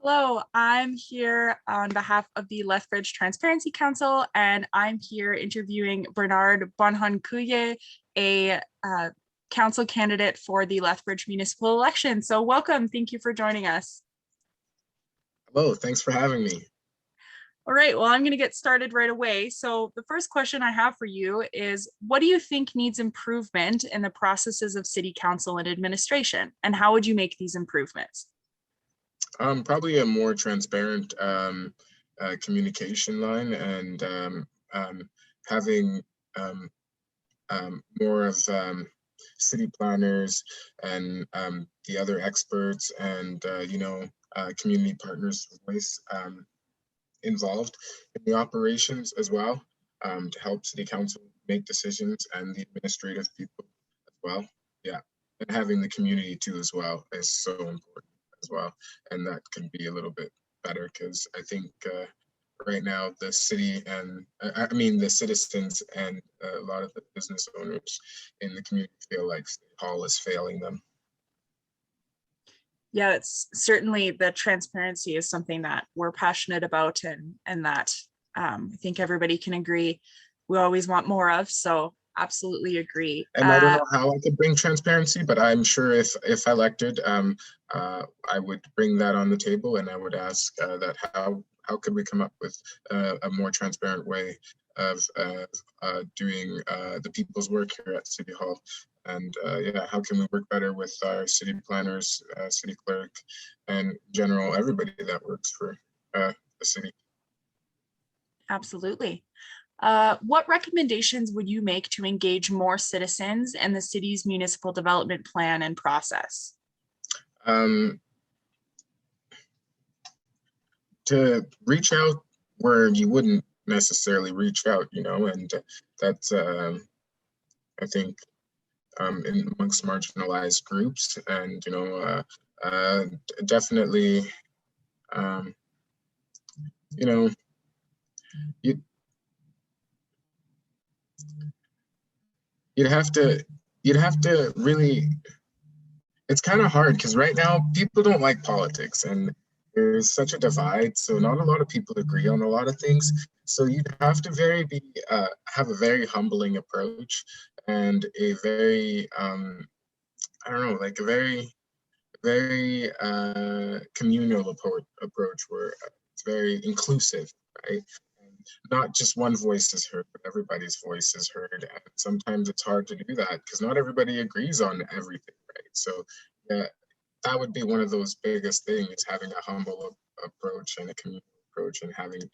Hello, I'm here on behalf of the Lethbridge Transparency Council, and I'm here interviewing Bernard Mbonihankuye, a council candidate for the Lethbridge Municipal election. So welcome, thank you for joining us. Hello, thanks for having me. All right, well, I'm going to get started right away. So the first question I have for you is, what do you think needs improvement in the processes of city council and administration, and how would you make these improvements? Probably a more transparent communication line and having more of city planners and the other experts and community partners' voice involved in the operations as well, to help city council make decisions and the administrative people as well. Yeah, and having the community too as well is so important as well, and that can be a little bit better because I think right now the city and I mean the citizens and a lot of the business owners in the community feel like City Hall is failing them. Yeah, it's certainly the transparency is something that we're passionate about and that I think everybody can agree we always want more of. So absolutely agree. And I don't know how I could bring transparency, but I'm sure if elected, I would bring that on the table, and I would ask that how could we come up with a more transparent way of doing the people's work here at City Hall. And yeah, how can we work better with our city planners, city clerk, and general everybody that works for the city? Absolutely. What recommendations would you make to engage more citizens in the city's municipal development plan and process? To reach out where you wouldn't necessarily reach out, and that's I think in amongst marginalized groups, and definitely you you'd have to really, it's kind of hard because right now people don't like politics and there's such a divide, so not a lot of people agree on a lot of things. So you'd have to have a very humbling approach and a very I don't know, like a very communal approach where it's very inclusive, right? And not just one voice is heard, but everybody's voice is heard. And sometimes it's hard to do that because not everybody agrees on everything, right? So yeah, that would be one of those biggest things, having a humble approach and a communal approach and having a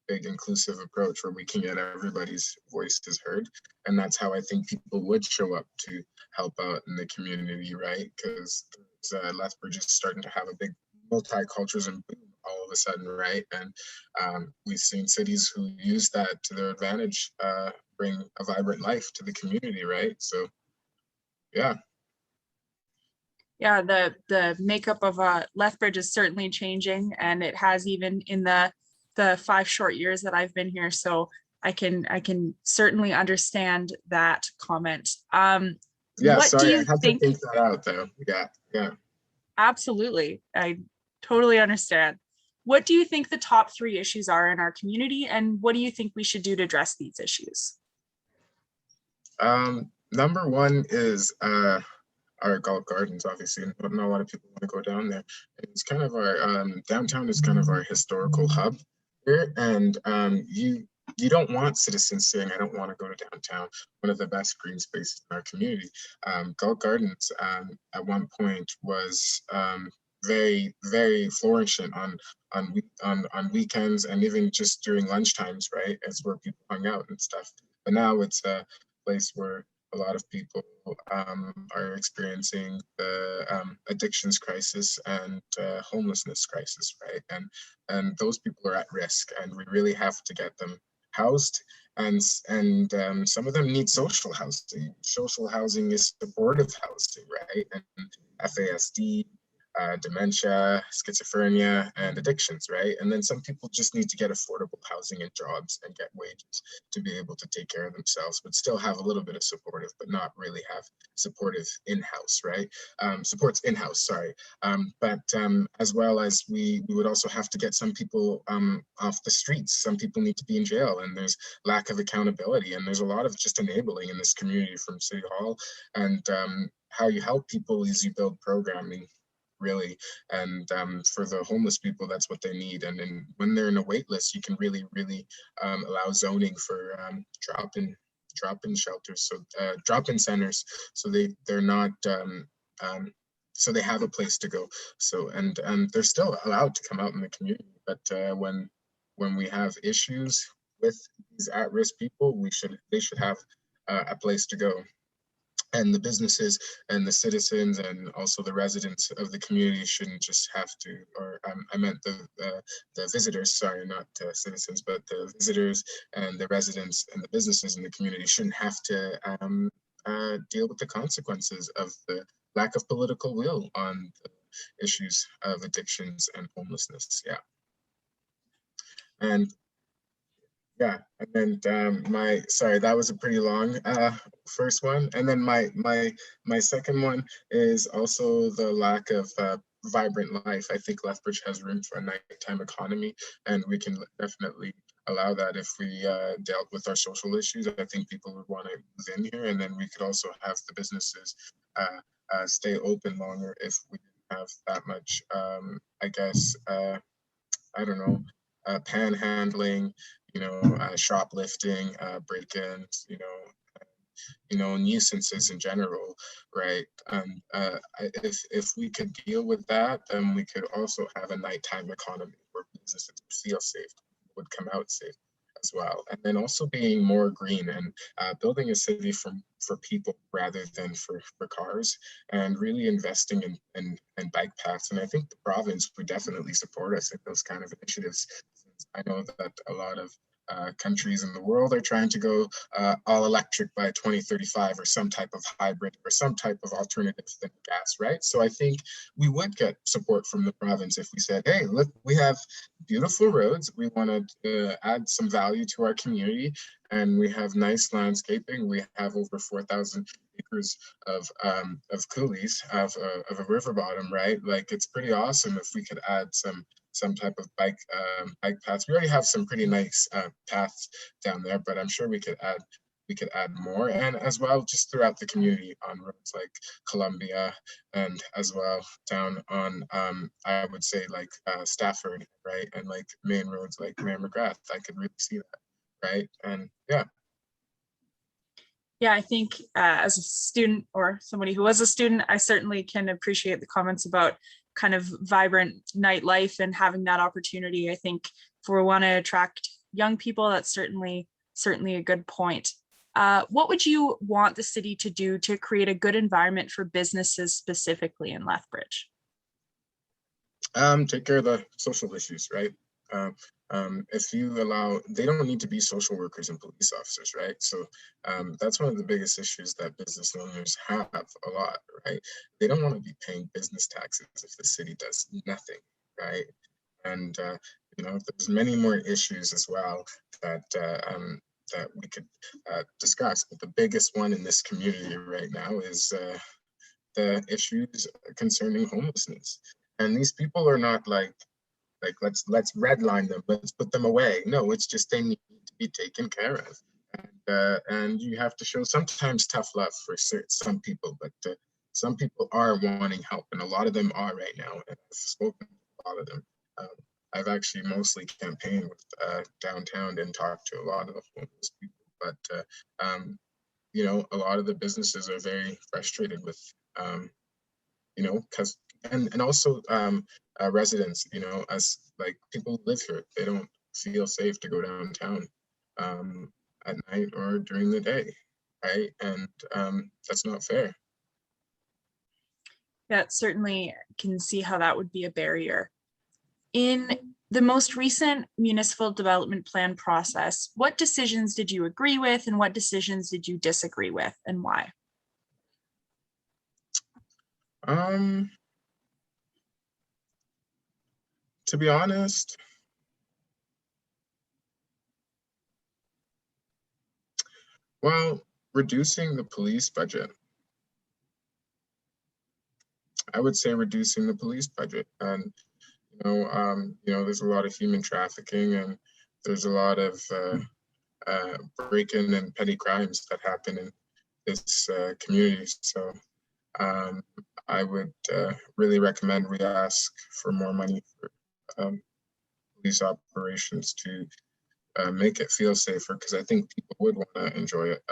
big inclusive approach where we can get everybody's voices heard. And that's how I think people would show up to help out in the community, right? Because Lethbridge is starting to have a big multiculturalism boom all of a sudden, right? And we've seen cities who use that to their advantage bring a vibrant life to the community, right? So yeah. Yeah, the makeup of Lethbridge is certainly changing, and it has even in the 5 short years that I've been here. So I can certainly understand that comment. Yeah, what do sorry, I you had think? to think that out though. Yeah. Absolutely, I totally understand. What do you think the top 3 issues are in our community, and what do you think we should do to address these issues? Number one is our Gull Gardens, obviously, but not a lot of people want to go down there. It's kind of our downtown is kind of our historical hub here, and you don't want citizens saying, "I don't want to go to downtown," one of the best green spaces in our community. Gull Gardens at one point was very, very flourishing on weekends and even just during lunch times, right? It's where people hung out and stuff. But now it's a place where a lot of people are experiencing the addictions crisis and homelessness crisis, right? And those people are at risk, and we really have to get them housed. And some of them need social housing. Social housing is supportive housing, right? And FASD dementia, schizophrenia, and addictions, right? And then some people just need to get affordable housing and jobs and get wages to be able to take care of themselves, but still have a little bit of supportive, but not really have supportive in-house, right? Supports in-house, sorry. But as well as we would also have to get some people off the streets. Some people need to be in jail, and there's lack of accountability, and there's a lot of just enabling in this community from City Hall. And how you help people is you build programming, really. And for the homeless people, that's what they need. And then when they're in a wait list, you can really allow zoning for drop-in shelters, so drop-in centers, so they're not so they have a place to go. So and they're still allowed to come out in the community, but when we have issues with these at-risk people, they should have a place to go. And the businesses and the citizens and also the residents of the community shouldn't just have to, or I meant the visitors, sorry, not citizens, but the visitors and the residents and the businesses in the community shouldn't have to deal with the consequences of the lack of political will on the issues of addictions and homelessness. Yeah. And yeah, and then sorry, that was a pretty long first one. And then my second one is also the lack of vibrant life. I think Lethbridge has room for a nighttime economy, and we can definitely allow that if we dealt with our social issues. I think people would want to move in here, and then we could also have the businesses stay open longer if we didn't have that much, I guess, I don't know, panhandling, shoplifting, break-ins, nuisances in general, right? If we could deal with that, then we could also have a nighttime economy where businesses would feel safe, would come out safe as well. And then also being more green and building a city for people rather than for cars, and really investing in bike paths. And I think the province would definitely support us in those kind of initiatives. I know that a lot of countries in the world are trying to go all electric by 2035, or some type of hybrid, or some type of alternative than gas, right? So I think we would get support from the province if we said, hey, look, we have beautiful roads, we want to add some value to our community, and we have nice landscaping. We have over 4,000 acres of coulees, of a river bottom, right? Like, it's pretty awesome if we could add some type of bike paths. We already have some pretty nice paths down there, but I'm sure we could add more, and as well just throughout the community on roads like Columbia, and as well down on I would say like Stafford, right, and like main roads like Mayor McGrath. I could really see that, right? And yeah. Yeah, I think as a student, or somebody who was a student, I certainly can appreciate the comments about kind of vibrant nightlife and having that opportunity. I think if we want to attract young people, that's certainly a good point. What would you want the city to do to create a good environment for businesses specifically in Lethbridge? Take care of the social issues, right? If you allow, they don't need to be social workers and police officers, right? So that's one of the biggest issues that business owners have a lot, right? They don't want to be paying business taxes if the city does nothing, right? And there's many more issues as well that that we could discuss. But the biggest one in this community right now is the issues concerning homelessness. And these people are not like let's redline them, let's put them away. No, it's just they need to be taken care of. And you have to show sometimes tough love for some people, but some people are wanting help, and a lot of them are right now. And I've spoken to a lot of them. I've actually mostly campaigned with downtown and talked to a lot of the homeless people, but a lot of the businesses are very frustrated with because and also residents, as like people who live here, they don't feel safe to go downtown at night or during the day, right? And that's not fair. Yeah, certainly can see how that would be a barrier. In the most recent municipal development plan process, what decisions did you agree with and what decisions did you disagree with, and why? To be honest, well, reducing the police budget. I would say reducing the police budget. And there's a lot of human trafficking, and there's a lot of break-in and petty crimes that happen in this community. So I would really recommend we ask for more money for police operations to make it feel safer, because I think people would want to enjoy it,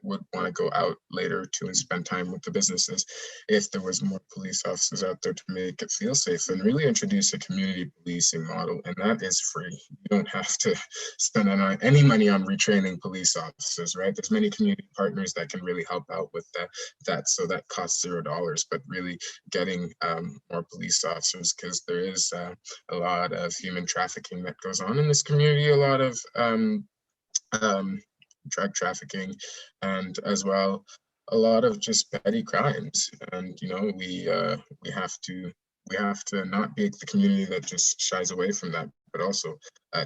would want to go out later to and spend time with the businesses if there was more police officers out there to make it feel safe, and really introduce a community policing model. And that is free. You don't have to spend any money on retraining police officers, right? There's many community partners that can really help out with that. So that costs $0, but really getting more police officers, because there is a lot of human trafficking that goes on in this community, a lot of drug trafficking, and as well a lot of just petty crimes. And we have to not be the community that just shies away from that, but also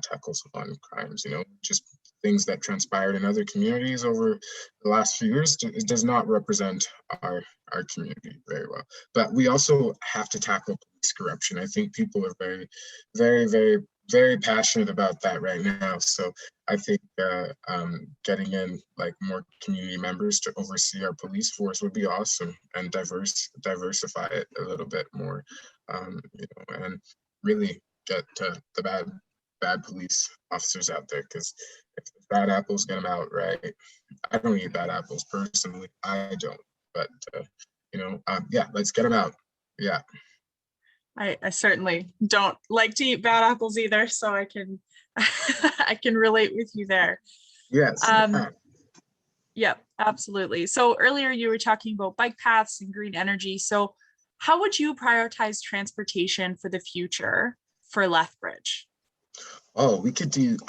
tackles on crimes. Just things that transpired in other communities over the last few years. It does not represent our community very well. But we also have to tackle police corruption. I think people are very, very, very, very passionate about that right now. So I think getting in like more community members to oversee our police force would be awesome, and diversify it a little bit more, and really get the bad police officers out there, because if the bad apples get them out, right? I don't eat bad apples personally. I don't, but yeah, let's get them out. Yeah. I certainly don't like to eat bad apples either, so I can I can relate with you there. Yes. Yeah, absolutely. So earlier you were talking about bike paths and green energy. So how would you prioritize transportation for the future for Lethbridge? Oh,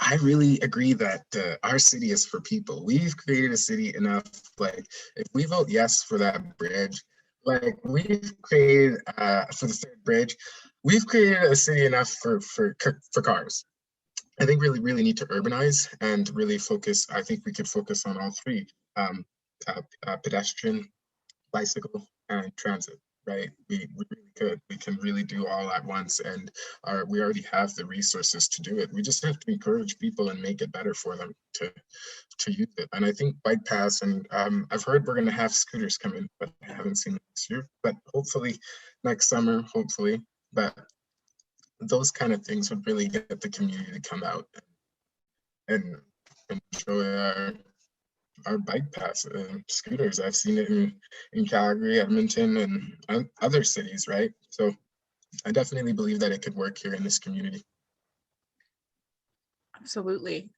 I really agree that our city is for people. We've created a city enough, like if we vote yes for that bridge, like we've created for the third bridge, we've created a city enough for cars. I think we really need to urbanize and really focus. I think we could focus on all three, pedestrian, bicycle, and transit, right? We really could. We can really do all at once, and we already have the resources to do it. We just have to encourage people and make it better for them to use it. And I think bike paths, and I've heard we're going to have scooters come in, but I haven't seen it this year. But hopefully next summer, hopefully. But those kind of things would really get the community to come out and enjoy our bike paths and scooters. I've seen it in Calgary, Edmonton, and other cities, right? So I definitely believe that it could work here in this community. Absolutely.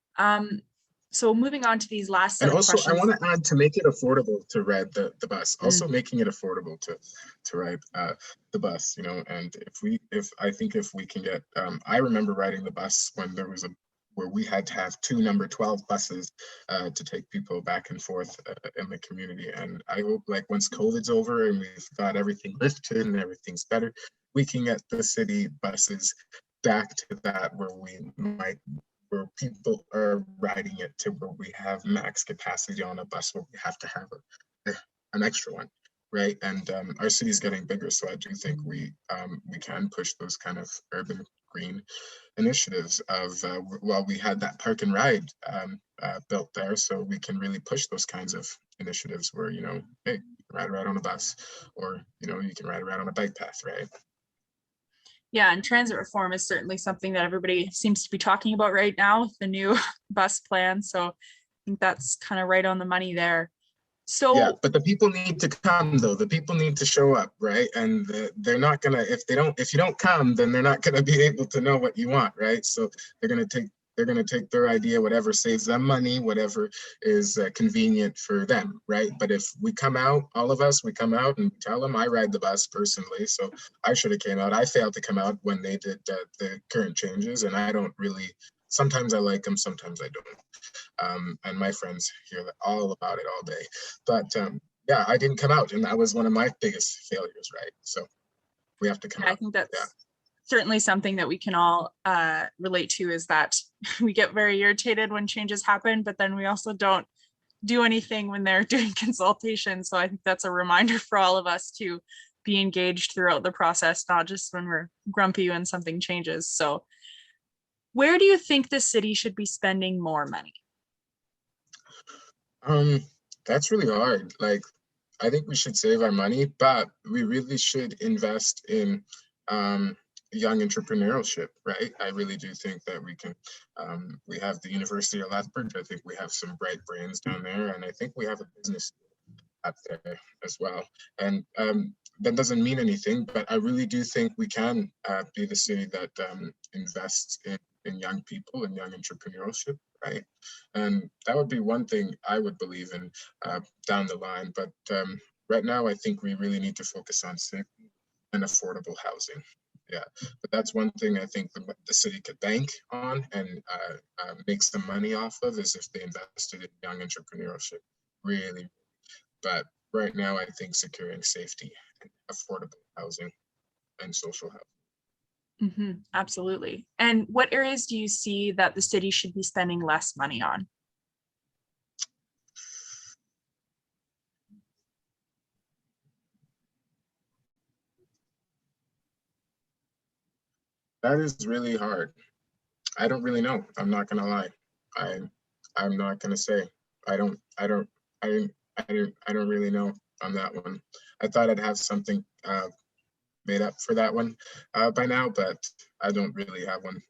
So moving on to these last set and of also questions. I want to add, to make it affordable to ride the bus, also making it affordable to ride the bus, and if we can get, I remember riding the bus when there was where we had to have 2 number 12 buses to take people back and forth in the community. And I hope, like, once COVID's over and we've got everything lifted and everything's better, we can get the city buses back to that where people are riding it, to where we have max capacity on a bus, where we have to have an extra one, right? And our city's getting bigger, so I do think we can push those kind of urban green initiatives of, well, we had that park and ride built there, so we can really push those kinds of initiatives where, hey, you can ride around on a bus, or, you can ride around on a bike path, right? Yeah, and transit reform is certainly something that everybody seems to be talking about right now, the new bus plan. So I think that's kind of right on the money there. So yeah, but the people need to come, though. The people need to show up, right? And they're not gonna, if you don't come, then they're not gonna be able to know what you want, right? So they're gonna take their idea, whatever saves them money, whatever is convenient for them, right? But if we come out, all of us, we come out and tell them, I ride the bus personally, so I should have came out. I failed to come out when they did the current changes, and I don't really, sometimes I like them, sometimes I don't. And my friends hear all about it all day. But yeah, I didn't come out, and that was one of my biggest failures, right? So we have to come out. I think that's certainly something that we can all relate to is that we get very irritated when changes happen, but then we also don't do anything when they're doing consultation. So I think that's a reminder for all of us to be engaged throughout the process, not just when we're grumpy when something changes. So where do you think the city should be spending more money? That's really hard. Like, I think we should save our money, but we really should invest in young entrepreneurship, right? I really do think that we can. We have the University of Lethbridge. I think we have some bright brains down there, and I think we have a business up there as well. And that doesn't mean anything, but I really do think we can be the city that invests in young people and young entrepreneurship, right? And that would be one thing I would believe in down the line. But right now, I think we really need to focus on safety and affordable housing. Yeah, but that's one thing I think the city could bank on and make some money off of, is if they invested in young entrepreneurship, really. But right now, I think securing safety and affordable housing and social housing. Absolutely. And what areas do you see that the city should be spending less money on? That is really hard. I don't really know. I'm not gonna lie. I'm not gonna say. I don't really know on that one. I thought I'd have something made up for that one by now, but I don't really have one.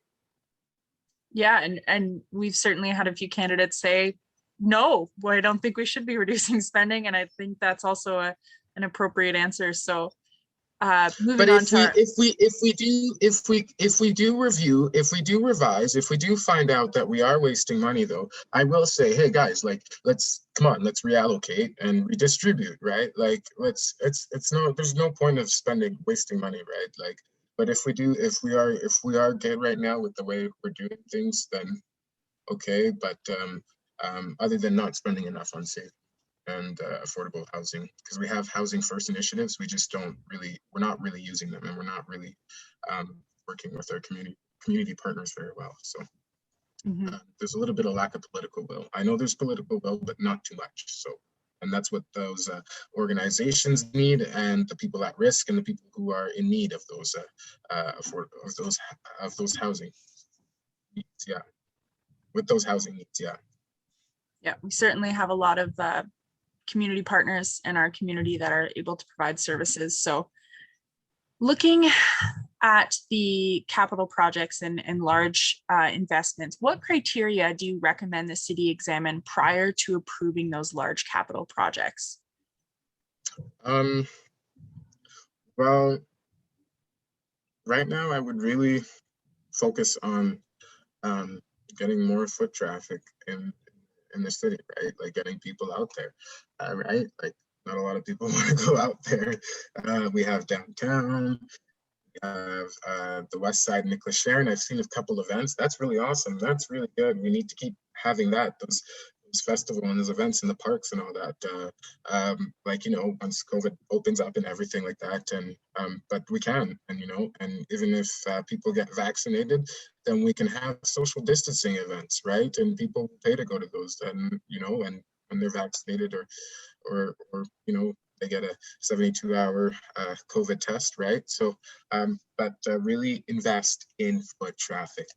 Yeah, and we've certainly had a few candidates say, no, well, I don't think we should be reducing spending. And I think that's also an appropriate answer. So moving on to our... if we do review, if we do revise, if we do find out that we are wasting money, though, I will say, hey guys, like, let's come on, let's reallocate and redistribute, right? Like, there's no point of wasting money, right? Like, but if we are good right now with the way we're doing things, then okay. But other than not spending enough on safety and affordable housing, because we have housing first initiatives, we're not really using them, and we're not really working with our community partners very well. So there's a little bit of lack of political will. I know there's political will, but not too much. So, and that's what those organizations need, and the people at risk, and the people who are in need of those housing needs. Yeah, with those housing needs. Yeah. Yeah, we certainly have a lot of community partners in our community that are able to provide services. So looking at the capital projects and large investments, what criteria do you recommend the city examine prior to approving those large capital projects? Well, right now I would really focus on getting more foot traffic in the city, right? Like, getting people out there, right? Like, not a lot of people want to go out there. We have downtown, we have the west side, Nicholas Sharon. I've seen a couple events. That's really awesome. That's really good. We need to keep having that, those festivals and those events in the parks and all that. Like, once COVID opens up and everything like that, and but we can, and and even if people get vaccinated, then we can have social distancing events, right? And people pay to go to those, and and when they're vaccinated, or they get a 72-hour COVID test, right? So, but really invest in foot traffic.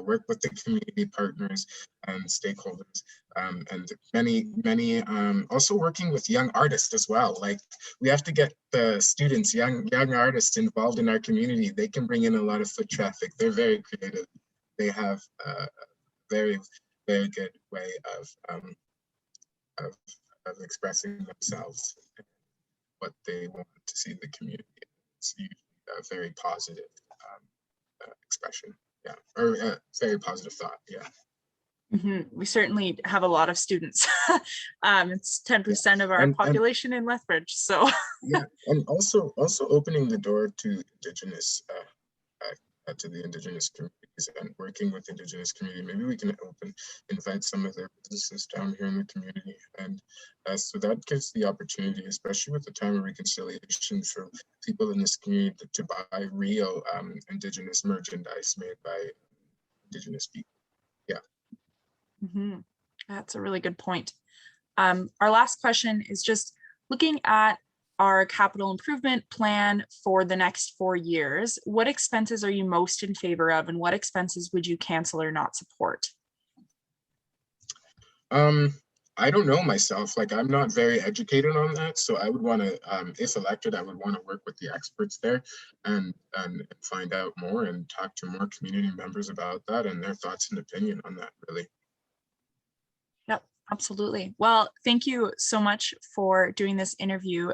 Work with the community partners and stakeholders, and many also working with young artists as well. Like, we have to get the students, young artists involved in our community. They can bring in a lot of foot traffic. They're very creative. They have a very, very good way of expressing themselves, what they want to see in the community. It's usually a very positive expression. Yeah, or very positive thought. Yeah. We certainly have a lot of students. It's 10% of our population in Lethbridge. So yeah, and also opening the door to Indigenous to the Indigenous community. and working with Indigenous community. Maybe we can invite some of their businesses down here in the community. And so that gives the opportunity, especially with the time of reconciliation, for people in this community to buy real Indigenous merchandise made by Indigenous people. Yeah. Mm-hmm. That's a really good point. Our last question is just looking at our capital improvement plan for the next 4 years. What expenses are you most in favor of, and what expenses would you cancel or not support? I don't know myself. Like, I'm not very educated on that, so I would want to, if elected, I would want to work with the experts there and find out more and talk to more community members about that and their thoughts and opinion on that, really. Yep, absolutely. Well, thank you so much for doing this interview,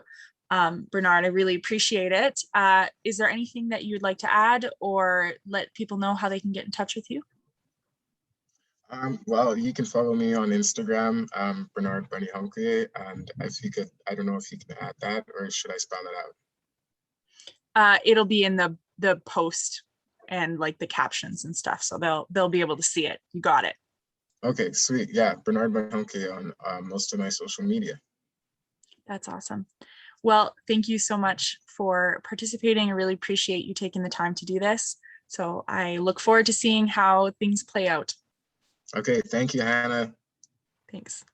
Bernard. I really appreciate it. Is there anything that you would like to add or let people know how they can get in touch with you? Well, you can follow me on Instagram, Bernard Mbonihankuye, and if you could, I don't know if you can add that, or should I spell it out? It'll be in the post and like the captions and stuff, so they'll be able to see it. You got it. Okay, sweet. Yeah, Bernard Mbonihankuye on most of my social media. That's awesome. Well, thank you so much for participating. I really appreciate you taking the time to do this. So I look forward to seeing how things play out. Okay, thank you, Hannah. Thanks.